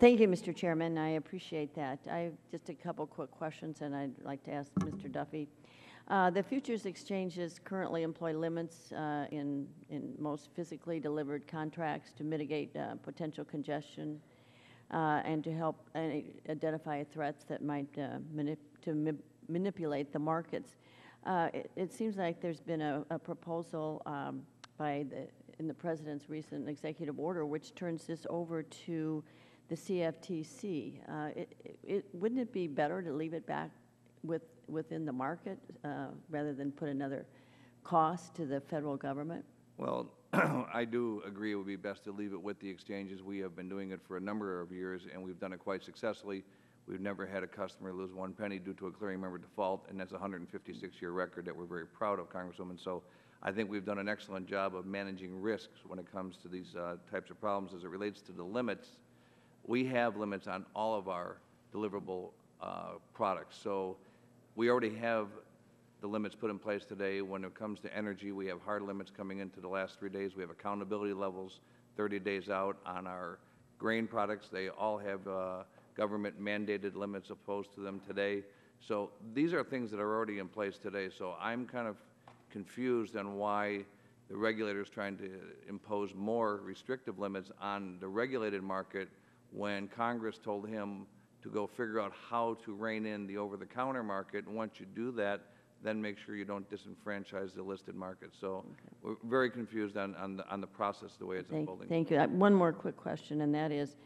Thank you, Mr. Chairman. I appreciate that. I have just a couple quick questions, and I'd like to ask Mr. Duffy. The futures exchanges currently employ limits in most physically delivered contracts to mitigate potential congestion and to help identify threats that might manipulate the markets. It seems like there's been a proposal in the President's recent executive order which turns this over to the CFTC. Wouldn't it be better to leave it back within the market rather than put another cost to the federal government? Well, I do agree it would be best to leave it with the exchanges. We have been doing it for a number of years, and we've done it quite successfully. We've never had a customer lose one penny due to a clearing member default, and that's a 156-year record that we're very proud of, Congresswoman. So I think we've done an excellent job of managing risks when it comes to these types of problems. As it relates to the limits, we have limits on all of our deliverable products. So we already have the limits put in place today. When it comes to energy, we have hard limits coming into the last 3 days. We have accountability levels 30 days out on our grain products. They all have government mandated limits opposed to them today. So these are things that are already in place today. So I'm kind of confused on why the regulator is trying to impose more restrictive limits on the regulated market when Congress told him to go figure out how to rein in the over-the-counter market. And once you do that, then make sure you don't disenfranchise the listed market. So we're very confused on the process, the way it's unfolding. Thank you. One more quick question, and that is,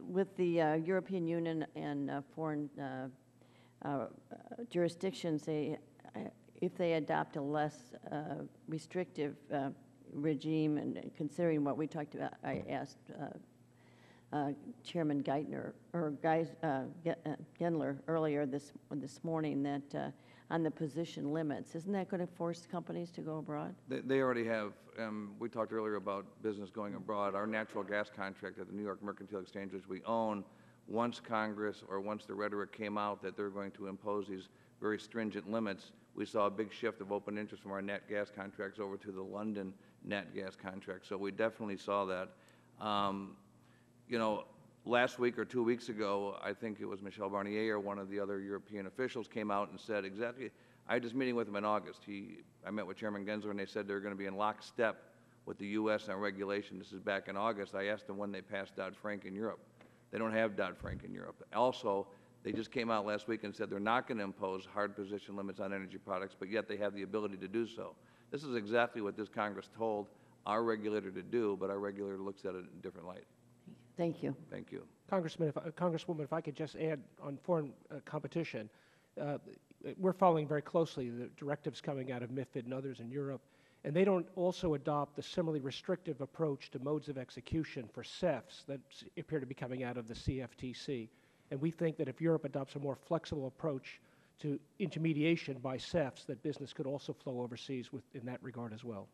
with the European Union and foreign jurisdictions, if they adopt a less restrictive regime, and considering what we talked about, I asked Chairman Geithner or Gendler earlier this morning that on the position limits, isn't that going to force companies to go abroad? They already have. We talked earlier about business going abroad. Our natural gas contract at the New York Mercantile Exchange, which we own, once Congress or once the rhetoric came out that they're going to impose these very stringent limits, we saw a big shift of open interest from our nat gas contracts over to the London nat gas contract. So we definitely saw that. You know, last week or 2 weeks ago, I think it was Michel Barnier or one of the other European officials came out and said exactly, I had this meeting with him in August. I met with Chairman Gensler, and they said they're going to be in lockstep with the U.S. on regulation. This is back in August. I asked them when they passed Dodd-Frank in Europe. They don't have Dodd-Frank in Europe. Also, they just came out last week and said they're not going to impose hard position limits on energy products, but yet they have the ability to do so. This is exactly what this Congress told our regulator to do, but our regulator looks at it in a different light. Thank you. Thank you. Congresswoman, if I could just add on foreign competition, we're following very closely the directives coming out of MiFID and others in Europe, and they don't also adopt the similarly restrictive approach to modes of execution for CEFs that appear to be coming out of the CFTC. And we think that if Europe adopts a more flexible approach to intermediation by CEFs, that business could also flow overseas in that regard as well.